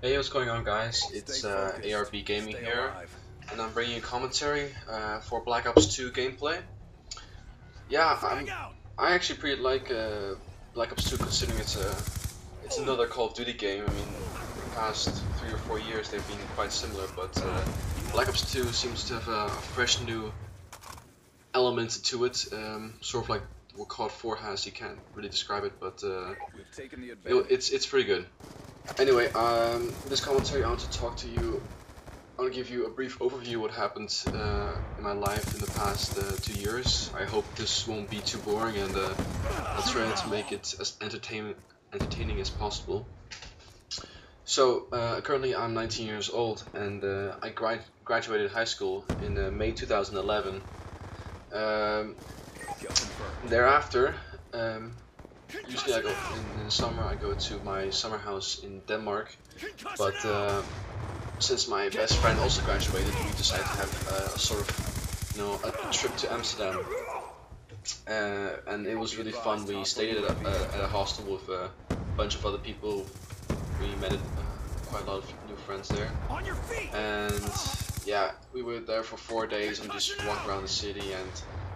Hey, what's going on, guys? It's ARB Gaming here, and I'm bringing you commentary for Black Ops 2 gameplay. Yeah, I actually pretty like Black Ops 2 considering it's another Call of Duty game. I mean, for the past 3 or 4 years they've been quite similar, but Black Ops 2 seems to have a fresh new element to it, sort of like what COD 4 has. You can't really describe it, but it's pretty good. Anyway, this commentary I want to talk to you. I want to give you a brief overview of what happened in my life in the past 2 years. I hope this won't be too boring, and I'll try to make it as entertaining as possible. So currently I'm 19 years old, and I graduated high school in May 2011. Um, Thereafter, usually I go in the summer. I go to my summer house in Denmark, but since my best friend also graduated, we decided to have a sort of, a trip to Amsterdam, and it was really fun. We stayed at a hostel with a bunch of other people. We met quite a lot of new friends there, and yeah, we were there for 4 days and just walked around the city. And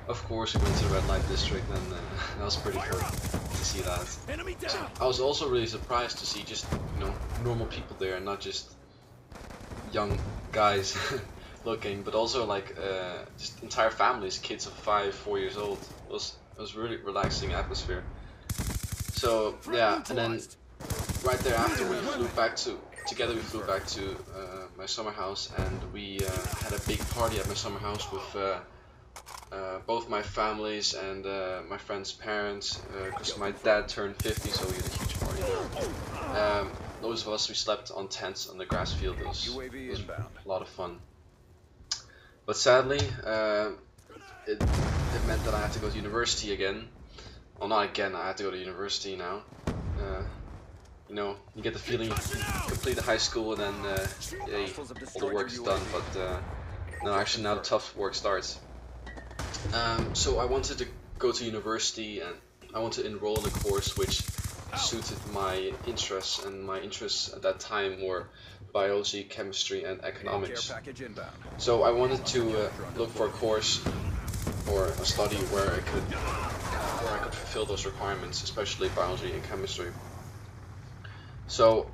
of course, we went to the red light district, and that was pretty cool to see that. So I was also really surprised to see just normal people there, and not just young guys looking, but also like just entire families, kids of 4 years old. It was really relaxing atmosphere. So yeah, and then right there after we flew back to my summer house, and we had a big party at my summer house with both my families and my friend's parents, because my dad turned 50, so we had a huge party there. Those of us, we slept on tents on the grass field. It was a lot of fun. But sadly, it meant that I had to go to university again. Well, not again, I had to go to university now. Uh, you get the feeling you complete the high school and then yay, all the work is done, but no, actually now the tough work starts. So I wanted to go to university, and I wanted to enroll in a course which suited my interests, and my interests at that time were biology, chemistry, and economics. So I wanted to look for a course or a study where I could fulfill those requirements, especially biology and chemistry. So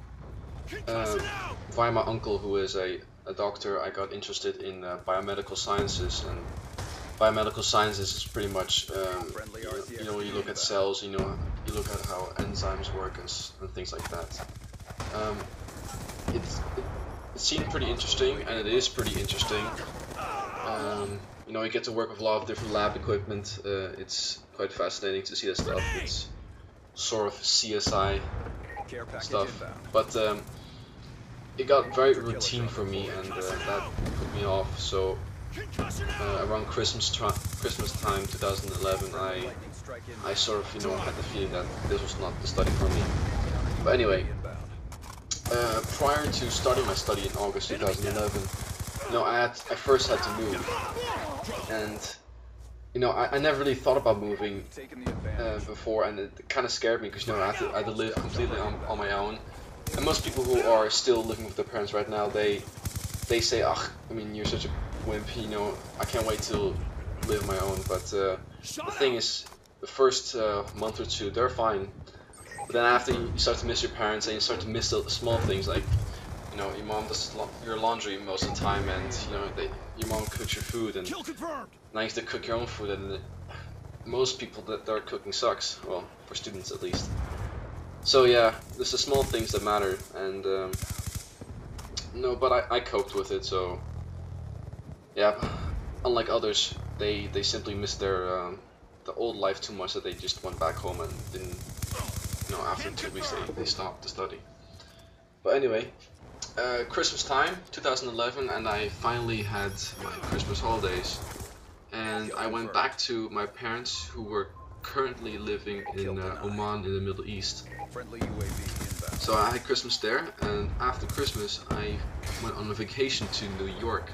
via my uncle, who is a doctor, I got interested in biomedical sciences. And biomedical sciences is pretty much you look at cells, you look at how enzymes work, and things like that. um, it, it seemed pretty interesting, and it is pretty interesting. You get to work with a lot of different lab equipment. It's quite fascinating to see that stuff. It's sort of CSI stuff, but it got very routine for me, and that put me off. So around Christmas time 2011, I sort of had the feeling that this was not the study for me. But anyway, prior to starting my study in August 2011, I first had to move, and I never really thought about moving before, and it kind of scared me because I had to live completely on my own. And most people who are still living with their parents right now, they say, "Ugh, I mean, you're such a wimp, I can't wait to live my own." But the thing is, the first month or two, they're fine. But then after, you start to miss your parents, and you start to miss the small things, like, your mom does your laundry most of the time, and, your mom cooks your food, and now you have to cook your own food, and most people that are cooking sucks. Well, for students at least. So yeah, there's the small things that matter, and no, but I coped with it. So yeah, unlike others, they simply missed their the old life too much, that they just went back home and didn't. After 2 weeks they stopped the study. But anyway, Christmas time 2011, and I finally had my Christmas holidays, and I went back to my parents, who were currently living in Oman in the Middle East. So I had Christmas there, and after Christmas I went on a vacation to New York,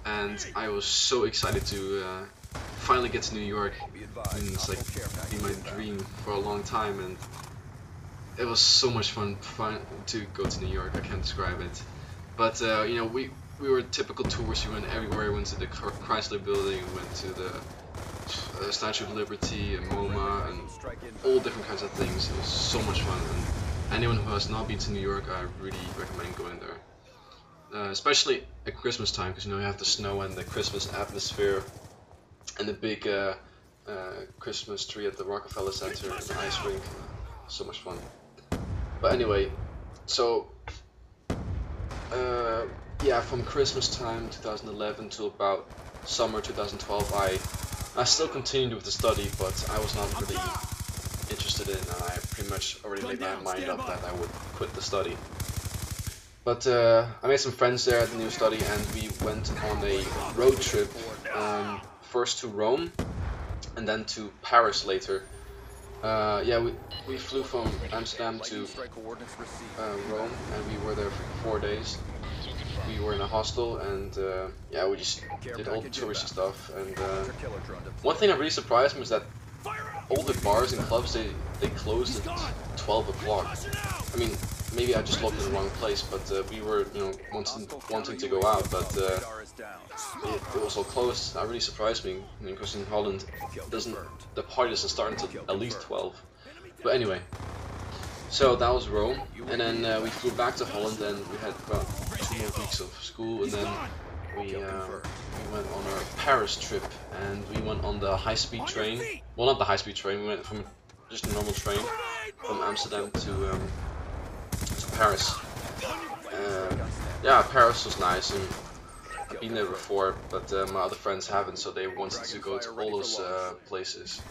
and I was so excited to finally get to New York. And it's like been my dream for a long time, and it was so much fun to go to New York. I can't describe it. But you know, we were typical tourists. We went everywhere. We went to the Chrysler Building. We went to the Statue of Liberty and MoMA and all different kinds of things. It was so much fun. And anyone who has not been to New York, I really recommend going there. Especially at Christmas time, because you know you have the snow and the Christmas atmosphere, and the big Christmas tree at the Rockefeller Center and the ice rink. So much fun. But anyway, so yeah, from Christmas time 2011 to about summer 2012, I still continued with the study, but I was not really interested in, and I pretty much already made my mind up that I would quit the study. But I made some friends there at the new study, and we went on a road trip, first to Rome and then to Paris later. Yeah, we flew from Amsterdam to Rome, and we were there for 4 days. We were in a hostel, and yeah, we just did all the touristy stuff. And one thing that really surprised me was that all the bars and clubs, they closed at 12 o'clock. I mean, maybe I just looked in the wrong place, but we were, you know, wanting to go out, but it was all closed. That really surprised me. I mean, because in Holland, the party doesn't start until at least 12. But anyway, so that was Rome, and then we flew back to Holland, and we had about 2 more weeks of school, and then we went on our Paris trip, and we went on the high-speed train. Well, not the high-speed train. We went from just a normal train from Amsterdam to Paris. Yeah, Paris was nice, and I've been there before, but my other friends haven't, so they wanted to go to all those places.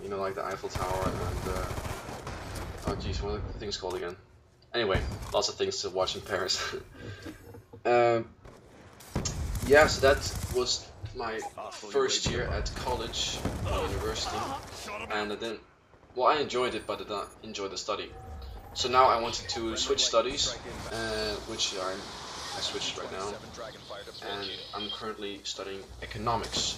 You know, like the Eiffel Tower and oh geez, what are the things called again? Anyway, lots of things to watch in Paris. Yeah, so that was my first year at college or university, and I didn't. Well, I enjoyed it, but I did not enjoy the study. So now I wanted to switch studies, which I switched right now, and I'm currently studying economics,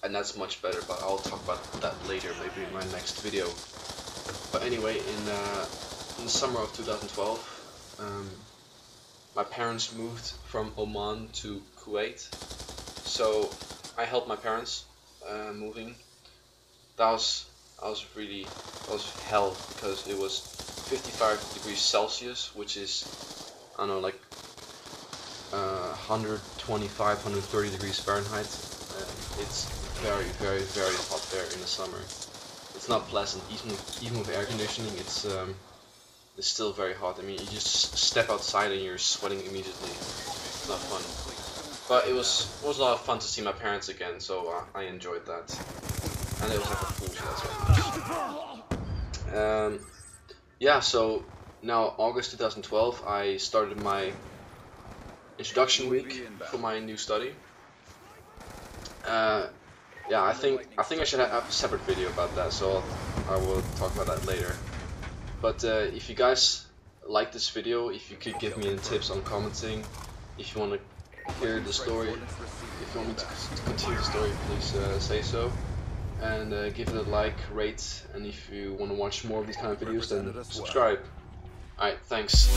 and that's much better, but I'll talk about that later, maybe in my next video. But anyway, in the summer of 2012, my parents moved from Oman to Kuwait, so I helped my parents moving. That was hell, because it was 55 degrees Celsius, which is, I don't know, like 125, 130 degrees Fahrenheit. It's very, very, very hot there in the summer. It's not pleasant, even with air conditioning. It's still very hot. I mean, you just step outside and you're sweating immediately. It's not fun. But it was a lot of fun to see my parents again, so I enjoyed that. And it was like a fool, so that's what. Yeah, so now August 2012, I started my introduction week for my new study. Yeah, I think I should have a separate video about that, so I will talk about that later. But if you guys like this video, if you could give me any tips on commenting, if you want to hear the story, if you want me to continue the story, please say so. And give it a like, rate, and if you want to watch more of these kind of videos, then subscribe. Alright, thanks.